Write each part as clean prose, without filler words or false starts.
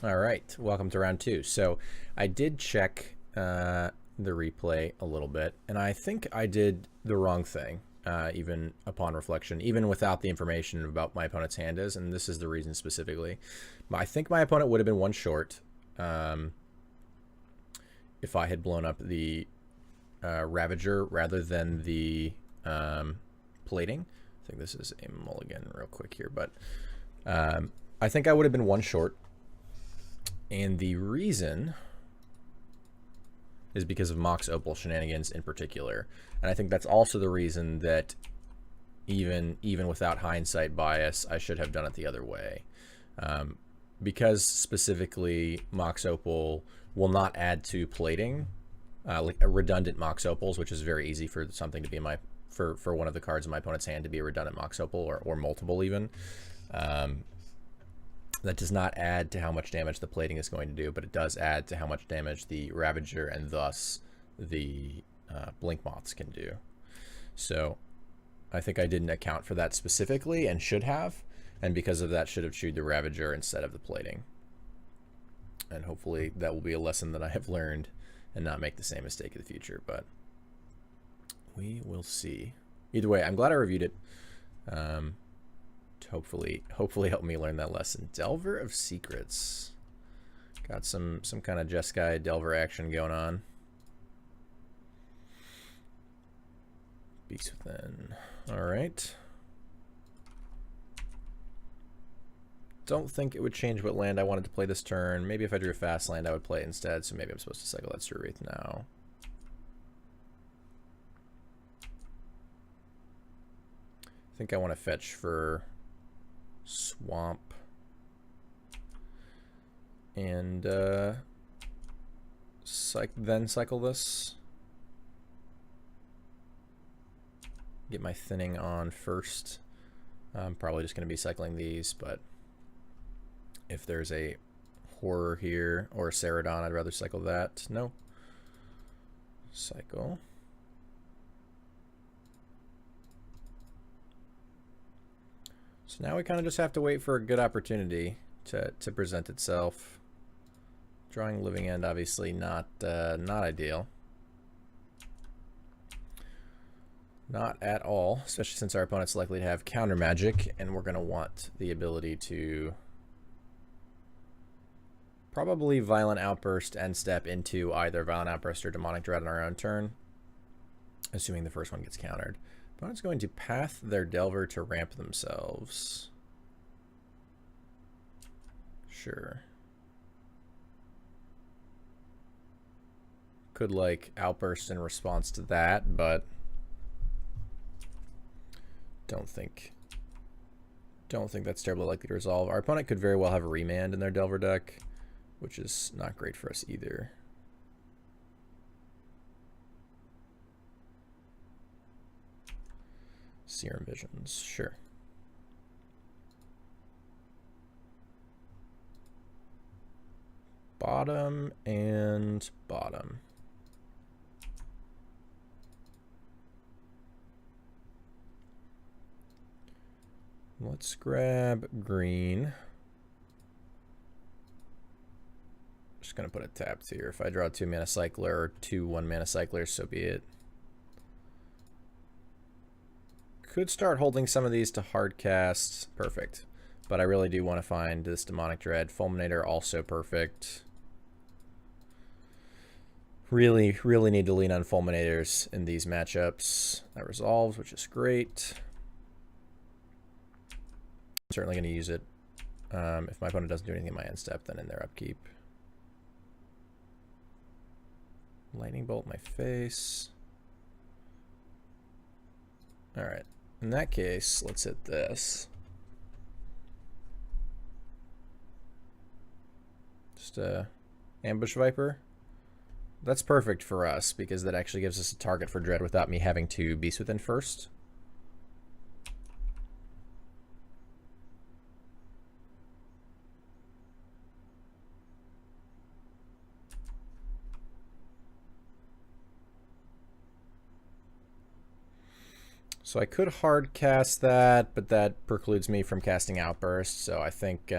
All right, welcome to round 2. So I did check the replay a little bit, and I think I did the wrong thing, even upon reflection, even without the information about my opponent's hand is, and this is the reason specifically. I think my opponent would have been one short if I had blown up the Ravager rather than the plating. I think this is a mulligan real quick here, but I think I would have been one short. And the reason is because of Mox Opal shenanigans in particular. And I think that's also the reason that even without hindsight bias, I should have done it the other way. Because specifically Mox Opal will not add to plating, like redundant Mox Opals, which is very easy for something to be for one of the cards in my opponent's hand to be a redundant Mox Opal or multiple even. That does not add to how much damage the plating is going to do, but it does add to how much damage the Ravager and thus the Blink Moths can do. So I think I didn't account for that specifically and should have, and because of that should have chewed the Ravager instead of the plating. And hopefully that will be a lesson that I have learned and not make the same mistake in the future, but we will see. Either way, I'm glad I reviewed it. Hopefully help me learn that lesson. Delver of Secrets. Got some kind of Jeskai Delver action going on. Beast Within. Alright. Don't think it would change what land I wanted to play this turn. Maybe if I drew a fast land I would play it instead, so maybe I'm supposed to cycle that Wraith now. I think I want to fetch for Swamp and then cycle this. Get my thinning on first. I'm probably just going to be cycling these, but if there's a Horror here or a Ceradon, I'd rather cycle that. No. Cycle. So now we kind of just have to wait for a good opportunity to present itself. Drawing Living End, obviously not ideal. Not at all, especially since our opponent's likely to have counter magic, and we're going to want the ability to probably Violent Outburst and step into either Violent Outburst or Demonic Dread on our own turn, assuming the first one gets countered. Opponent's going to path their Delver to ramp themselves. Sure. Could like Outburst in response to that, but don't think that's terribly likely to resolve. Our opponent could very well have a Remand in their Delver deck, which is not great for us either. Serum Visions, sure. Bottom and bottom. Let's grab green. Just gonna put it tapped here. If I draw 2 mana cycler or 2 1-mana cyclers, so be it. Could start holding some of these to hard cast. Perfect. But I really do want to find this Demonic Dread. Fulminator also perfect. Really need to lean on Fulminators in these matchups. That resolves, which is great. I'm certainly going to use it. If my opponent doesn't do anything in my end step, then in their upkeep. Lightning Bolt in my face. Alright. In that case, let's hit this. Just Ambush Viper. That's perfect for us because that actually gives us a target for Dread without me having to Beast Within first. So I could hard cast that, but that precludes me from casting Outburst. So I think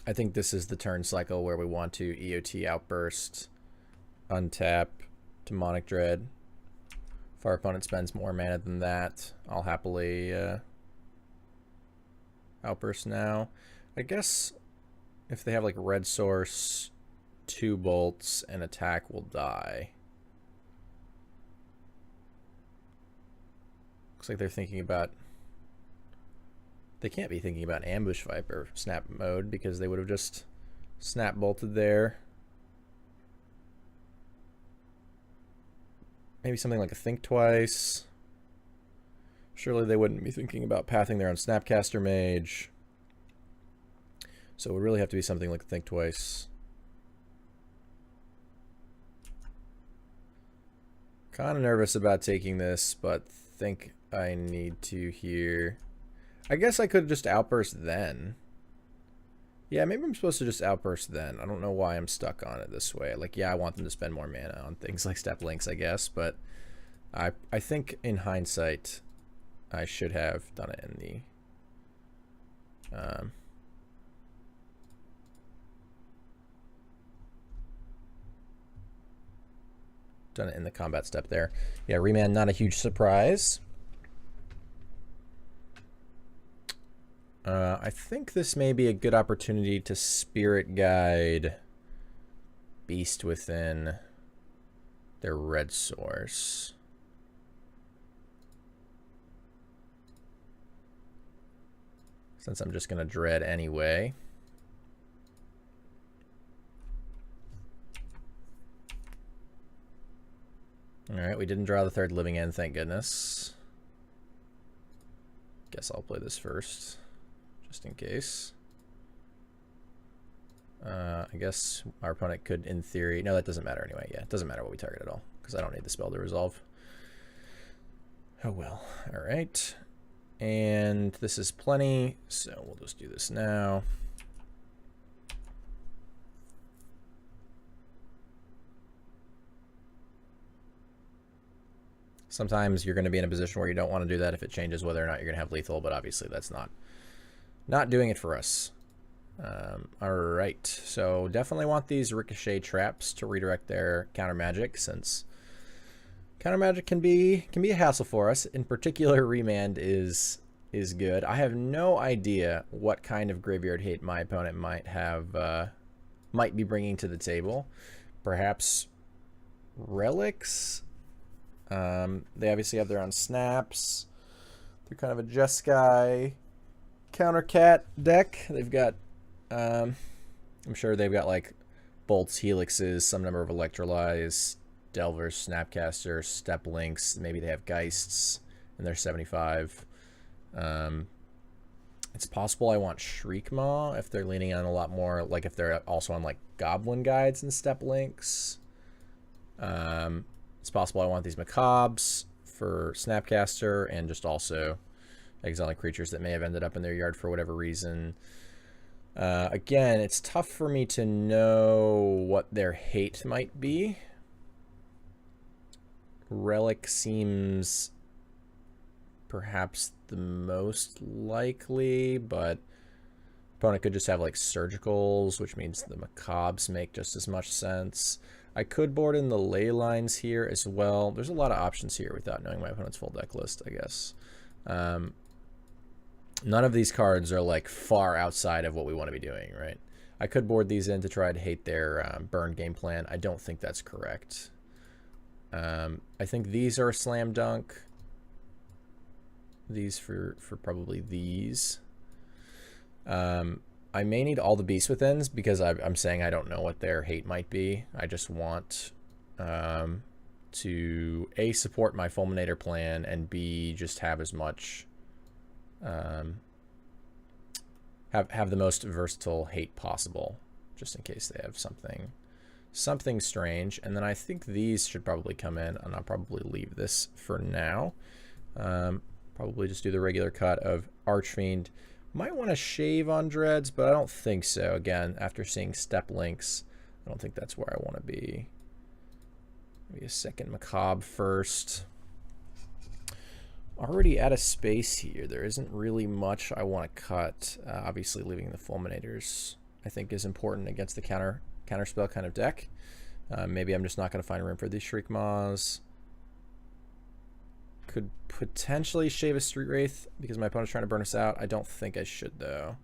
I think this is the turn cycle where we want to EOT Outburst, untap Demonic Dread. If our opponent spends more mana than that, I'll happily Outburst now. I guess if they have like red source, 2 bolts, and attack will die. Looks like they're thinking about... They can't be thinking about Ambush Viper snap mode because they would have just snap bolted there. Maybe something like a Think Twice. Surely they wouldn't be thinking about pathing their own Snapcaster Mage. So it would really have to be something like Think Twice. Kind of nervous about taking this, but think I need to here. I guess I could just Outburst then. Yeah, maybe I'm supposed to just Outburst then. I don't know why I'm stuck on it this way. Like, yeah, I want them to spend more mana on things like Step Links, I guess, but I think in hindsight I should have done it in the done it in the combat step there. Yeah, Remand, not a huge surprise. I think this may be a good opportunity to Spirit Guide Beast Within their red source. Since I'm just going to Dread anyway. Alright, we didn't draw the 3rd Living End, thank goodness. Guess I'll play this first, just in case. I guess our opponent could, in theory... No, that doesn't matter anyway. Yeah, it doesn't matter what we target at all, because I don't need the spell to resolve. Oh well. Alright. And this is plenty, so we'll just do this now. Sometimes you're going to be in a position where you don't want to do that if it changes whether or not you're going to have lethal, but obviously that's not doing it for us. All right, so definitely want these ricochet traps to redirect their counter magic, since counter magic can be a hassle for us. In particular, Remand is good. I have no idea what kind of graveyard hate my opponent might be bringing to the table. Perhaps relics. They obviously have their own snaps. They're kind of a Jeskai counter cat deck. They've got, I'm sure they've got like bolts, helixes, some number of electrolyze, delvers, snapcaster, step links. Maybe they have geists in their 75. It's possible I want Shriekmaw if they're leaning on a lot more, like if they're also on like goblin guides and step links. It's possible I want these Macabres for Snapcaster and just also exilic creatures that may have ended up in their yard for whatever reason. Again, it's tough for me to know what their hate might be. Relic seems perhaps the most likely, but opponent could just have like Surgicals, which means the Macabres make just as much sense. I could board in the ley lines here as well. There's a lot of options here without knowing my opponent's full deck list, I guess. None of these cards are like far outside of what we want to be doing, right? I could board these in to try to hate their burn game plan. I don't think that's correct. I think these are a slam dunk. These for probably these. I may need all the Beast Withins because I'm saying I don't know what their hate might be. I just want to A, support my Fulminator plan, and B, just have as much... have the most versatile hate possible, just in case they have something strange. And then I think these should probably come in, and I'll probably leave this for now. Probably just do the regular cut of Archfiend. Might want to shave on Dreads, but I don't think so. Again, after seeing Step Links, I don't think that's where I want to be. Maybe a second Macabre first. Already out of space here. There isn't really much I want to cut. Obviously, leaving the Fulminators I think is important against the counterspell kind of deck. Maybe I'm just not going to find room for these Shriek Maws. Could potentially shave a Street Wraith because my opponent's trying to burn us out. I don't think I should, though.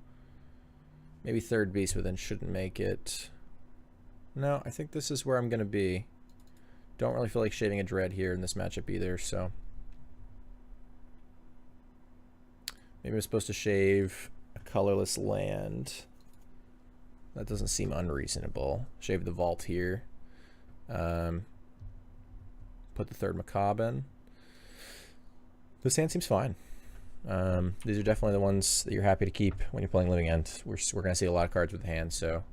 Maybe third beast, but then shouldn't make it. No, I think this is where I'm going to be. Don't really feel like shaving a Dread here in this matchup either, so. Maybe I'm supposed to shave a colorless land. That doesn't seem unreasonable. Shave the Vault here. Put the third Macabre in. This hand seems fine. These are definitely the ones that you're happy to keep when you're playing Living End. We're going to see a lot of cards with the hand, so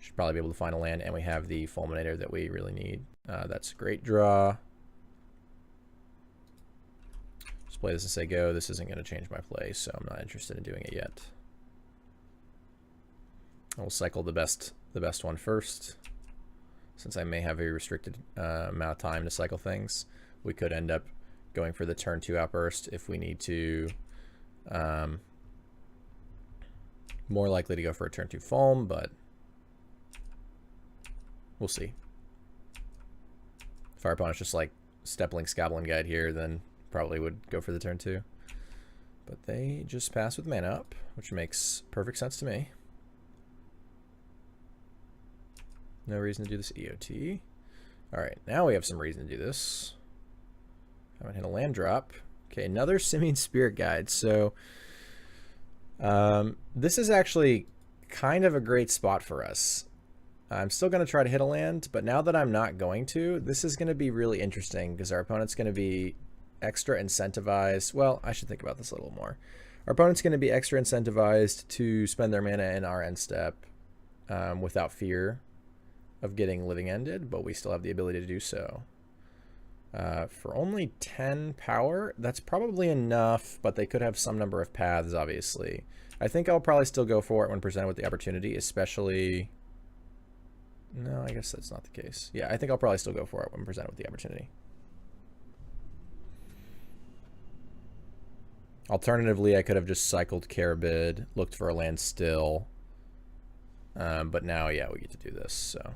should probably be able to find a land, and we have the Fulminator that we really need. That's a great draw. Just play this and say go. This isn't going to change my play, so I'm not interested in doing it yet. We'll cycle the best one first. Since I may have a restricted amount of time to cycle things, we could end up going for the turn 2 outburst if we need to. More likely to go for a turn 2 foam, but we'll see. If our opponent's just like Stepling Scabbling Guide here, then probably would go for the turn 2. But they just pass with mana up, which makes perfect sense to me. No reason to do this EOT. Alright, now we have some reason to do this. Haven't hit a land drop. Okay, another Simian Spirit Guide. So this is actually kind of a great spot for us. I'm still going to try to hit a land, but now that I'm not going to, this is going to be really interesting because our opponent's going to be extra incentivized. Well, I should think about this a little more. Our opponent's going to be extra incentivized to spend their mana in our end step without fear of getting Living Ended, but we still have the ability to do so. For only 10 power, that's probably enough, but they could have some number of paths, obviously. I think I'll probably still go for it when presented with the opportunity, especially... No, I guess that's not the case. Yeah, I think I'll probably still go for it when presented with the opportunity. Alternatively, I could have just cycled Carabid, looked for a land still. But now, yeah, we get to do this, so...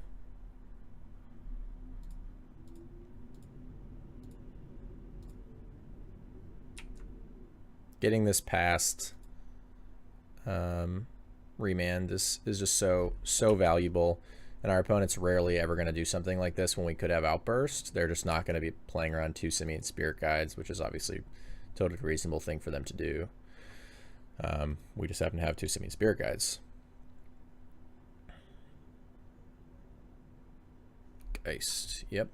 Getting this past Remand is just so valuable, and our opponent's rarely ever going to do something like this when we could have Outburst. They're just not going to be playing around 2 Simian Spirit Guides, which is obviously a totally reasonable thing for them to do. We just happen to have 2 Simian Spirit Guides. Geist, yep.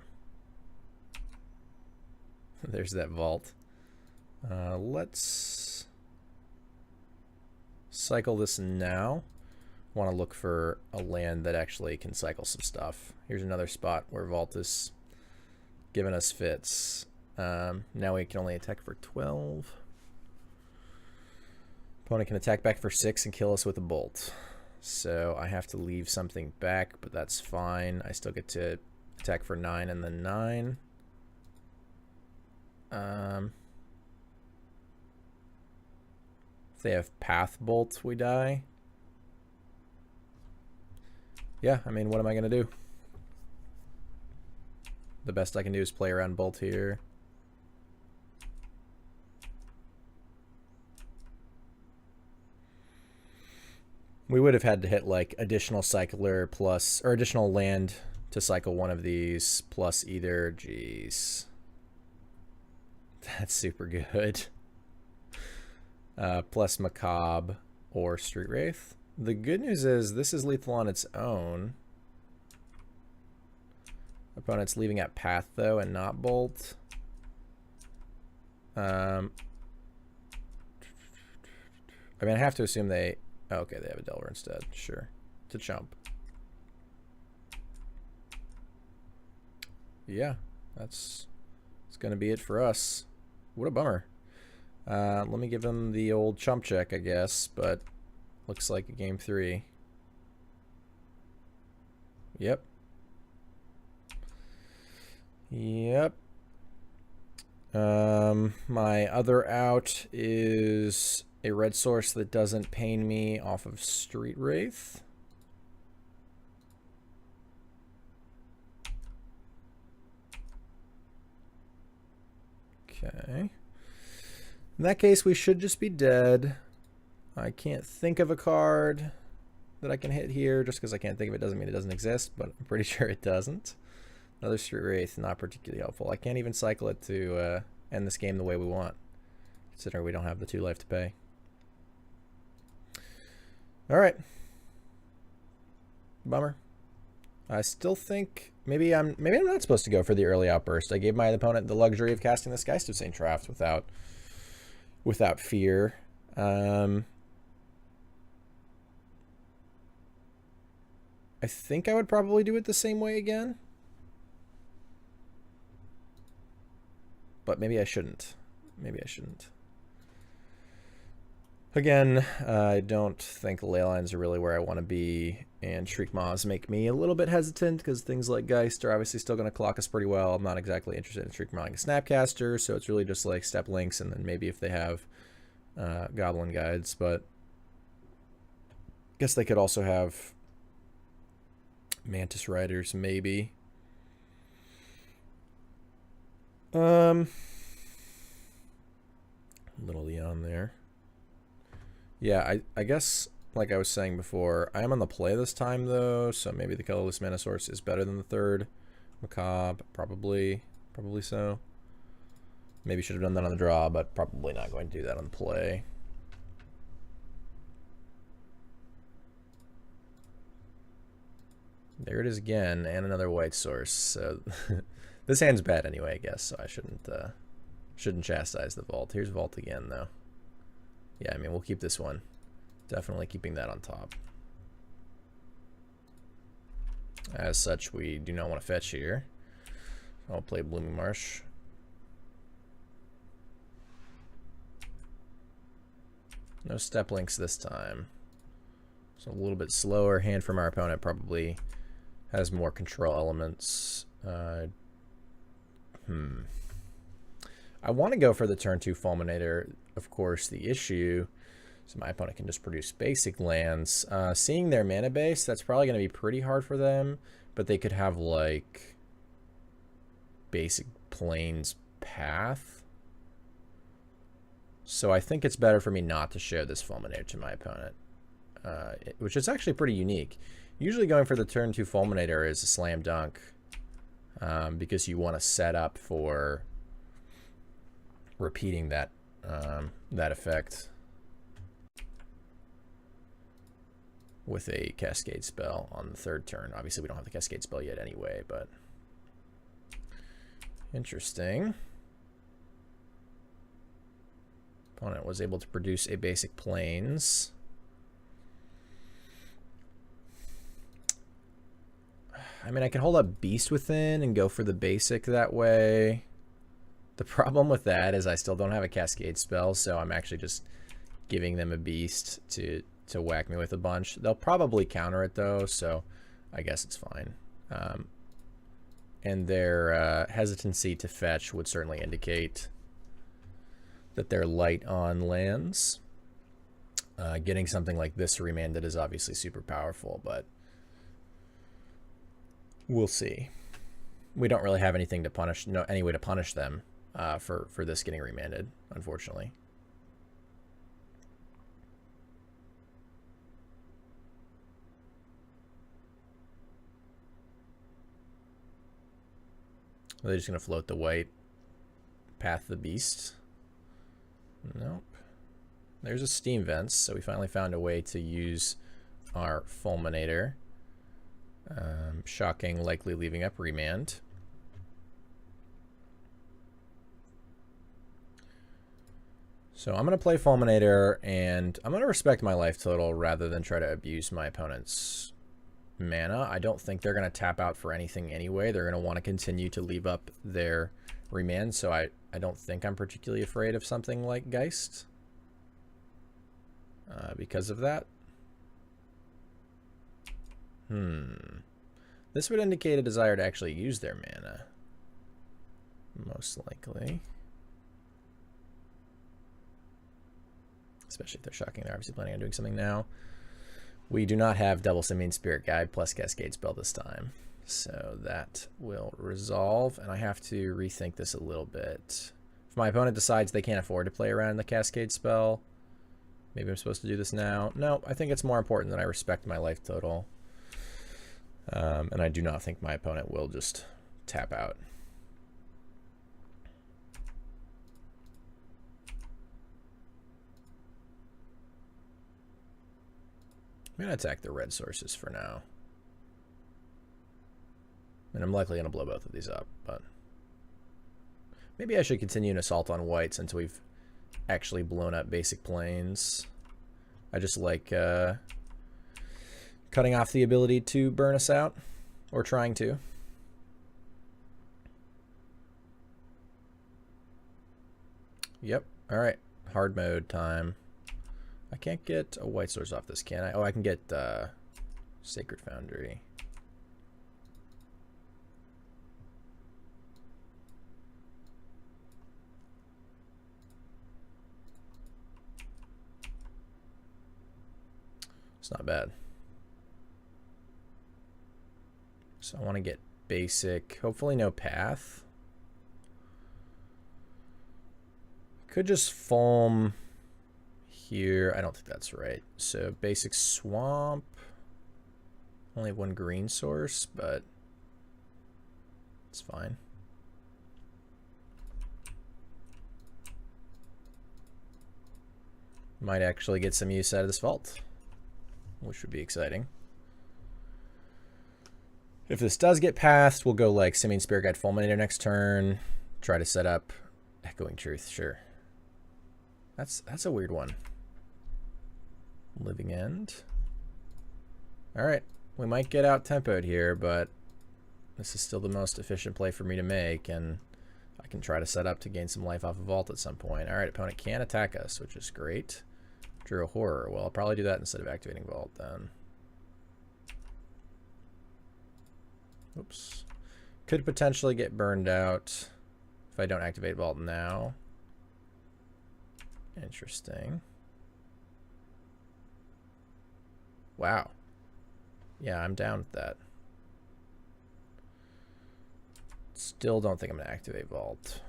There's that Vault. Let's cycle this now. Want to look for a land that actually can cycle some stuff. Here's another spot where Vault is giving us fits. Now we can only attack for 12. Opponent can attack back for 6 and kill us with a bolt. So I have to leave something back, but that's fine. I still get to attack for 9 and then 9. If they have Path Bolt, we die. Yeah, I mean, what am I going to do? The best I can do is play around Bolt here. We would have had to hit like additional cycler plus, or additional land to cycle one of these plus either, geez. That's super good. Plus Macabre or Street Wraith. The good news is this is lethal on its own. Opponent's leaving at Path though and not Bolt. I mean, I have to assume they... Oh, okay, they have a Delver instead. Sure. To chump. Yeah, it's going to be it for us. What a bummer. Let me give him the old chump check, I guess, but looks like a game 3. Yep. Yep. My other out is a red source that doesn't pain me off of Street Wraith. Okay. In that case, we should just be dead. I can't think of a card that I can hit here. Just because I can't think of it doesn't mean it doesn't exist, but I'm pretty sure it doesn't. Another Street Wraith, not particularly helpful. I can't even cycle it to end this game the way we want, considering we don't have the 2 life to pay. Alright. Bummer. I still think maybe I'm not supposed to go for the early outburst. I gave my opponent the luxury of casting this Geist of St. Traft without fear. I think I would probably do it the same way again. But maybe I shouldn't. Maybe I shouldn't. Again, I don't think ley lines are really where I want to be, and Shriek Maws make me a little bit hesitant because things like Geist are obviously still going to clock us pretty well. I'm not exactly interested in Shriek Mawing a Snapcaster, so it's really just like Step Links, and then maybe if they have Goblin Guides, but I guess they could also have Mantis Riders, maybe. Little Leon there. Yeah, I guess, like I was saying before, I am on the play this time, though, so maybe the Colorless Mana Source is better than the 3rd. Macabre, probably so. Maybe should have done that on the draw, but probably not going to do that on the play. There it is again, and another white source. So this hand's bad anyway, I guess, so I shouldn't chastise the Vault. Here's Vault again, though. Yeah, I mean, we'll keep this one. Definitely keeping that on top. As such, we do not want to fetch here. I'll play Blooming Marsh. No Step Links this time. So a little bit slower hand from our opponent, probably has more control elements. I want to go for the turn 2 Fulminator. Of course, the issue is my opponent can just produce basic lands. Seeing their mana base, that's probably going to be pretty hard for them, but they could have like basic Plains Path. So I think it's better for me not to show this Fulminator to my opponent, which is actually pretty unique. Usually going for the turn 2 Fulminator is a slam dunk because you want to set up for repeating that that effect with a Cascade spell on the 3rd turn. Obviously, we don't have the Cascade spell yet anyway, but interesting. Opponent was able to produce a basic Plains. I mean, I can hold up Beast Within and go for the basic that way. The problem with that is I still don't have a Cascade spell, so I'm actually just giving them a Beast to whack me with a bunch. They'll probably counter it, though, so I guess it's fine. And their hesitancy to fetch would certainly indicate that they're light on lands. Getting something like this remanded is obviously super powerful, but we'll see. We don't really have anything to punish, any way to punish them for this getting remanded, unfortunately. Are they just going to float the white Path of the Beast? Nope. There's a Steam Vents, so we finally found a way to use our Fulminator. Shocking, likely leaving up Remand. So I'm going to play Fulminator, and I'm going to respect my life total rather than try to abuse my opponent's mana. I don't think they're going to tap out for anything anyway. They're going to want to continue to leave up their Remand, so I don't think I'm particularly afraid of something like Geist because of that. This would indicate a desire to actually use their mana. Most likely. Especially if they're shocking. They're obviously planning on doing something now. We do not have Double Simian Spirit Guide plus Cascade spell this time. So that will resolve. And I have to rethink this a little bit. If my opponent decides they can't afford to play around the Cascade spell, maybe I'm supposed to do this now. No, I think it's more important that I respect my life total. And I do not think my opponent will just tap out. I'm going to attack the red sources for now. And I'm likely going to blow both of these up, but maybe I should continue an assault on whites until we've actually blown up basic planes. I just like cutting off the ability to burn us out, or trying to. Yep, alright, hard mode time. I can't get a white source off this, can I? Oh, I can get Sacred Foundry. It's not bad. So I want to get basic, hopefully no path. Could just foam here. I don't think that's right. So basic swamp. Only have one green source, but it's fine. Might actually get some use out of this vault, which would be exciting. If this does get passed, we'll go like Simian Spirit Guide Fulminator next turn. Try to set up Echoing Truth, sure. That's a weird one. Living End. Alright, we might get out tempoed here, but this is still the most efficient play for me to make, and I can try to set up to gain some life off of Vault at some point. Alright, opponent can attack us, which is great. Drew a Horror. Well, I'll probably do that instead of activating Vault then. Oops. Could potentially get burned out if I don't activate Vault now. Interesting. Wow. Yeah, I'm down with that. Still don't think I'm gonna activate Vault.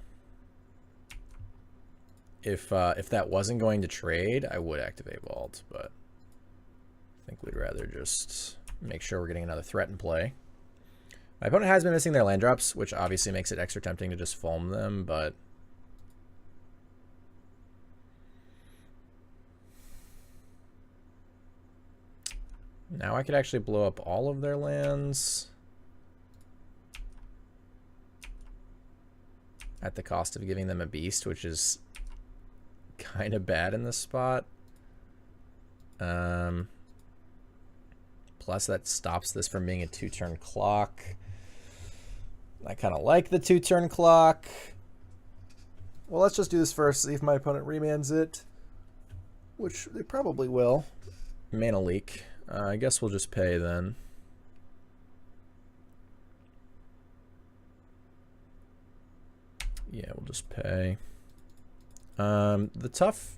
If that wasn't going to trade, I would activate Vault, but I think we'd rather just make sure we're getting another threat in play. My opponent has been missing their land drops, which obviously makes it extra tempting to just foam them, but now I could actually blow up all of their lands at the cost of giving them a beast, which is kind of bad in this spot. Plus that stops this from being a 2-turn clock. I kind of like the 2-turn clock. Well, let's just do this first, see if my opponent remands it, which they probably will. Mana leak. I guess we'll just pay then. Yeah, we'll just pay. The tough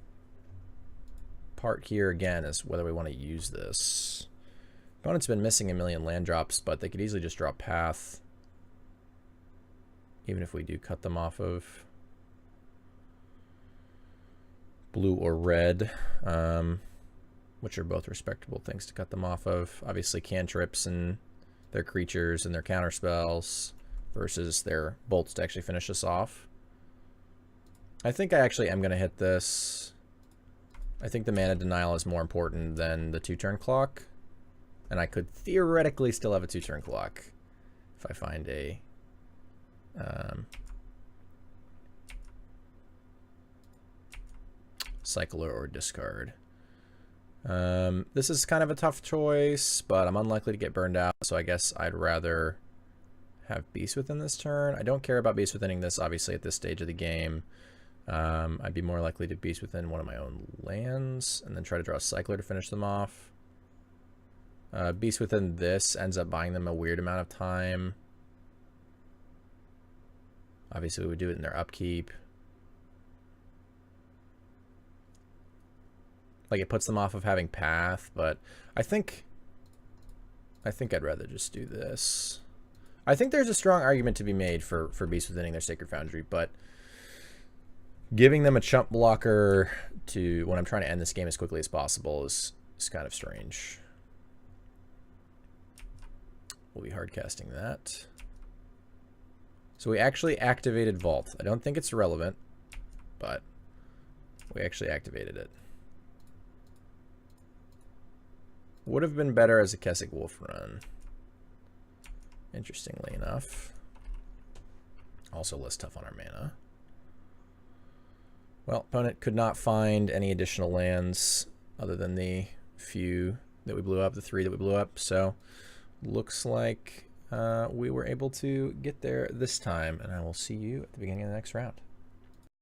part here again is whether we want to use this. Opponent's been missing a million land drops, but they could easily just drop Path, even if we do cut them off of blue or red, which are both respectable things to cut them off of. Obviously cantrips and their creatures and their counter spells versus their bolts to actually finish us off. I think I actually am going to hit this. I think the mana denial is more important than the 2-turn clock. And I could theoretically still have a 2-turn clock if I find a cycler or discard. This is kind of a tough choice, but I'm unlikely to get burned out, so I guess I'd rather have Beast Within this turn. I don't care about Beast Withinning this, obviously, at this stage of the game. I'd be more likely to Beast Within one of my own lands and then try to draw a cycler to finish them off. Beast Within this ends up buying them a weird amount of time. Obviously, we would do it in their upkeep. Like, it puts them off of having Path, but I think I'd rather just do this. I think there's a strong argument to be made for Beast Withinning their Sacred Foundry, but Giving them a chump blocker to when I'm trying to end this game as quickly as possible is kind of strange. We'll be hard casting that. So we actually activated Vault. I don't think it's relevant, but we actually activated it. Would have been better as a Kessig Wolf run. Interestingly enough. Also less tough on our mana. Well, opponent could not find any additional lands other than the few that we blew up, the 3 that we blew up. So looks like we were able to get there this time, and I will see you at the beginning of the next round.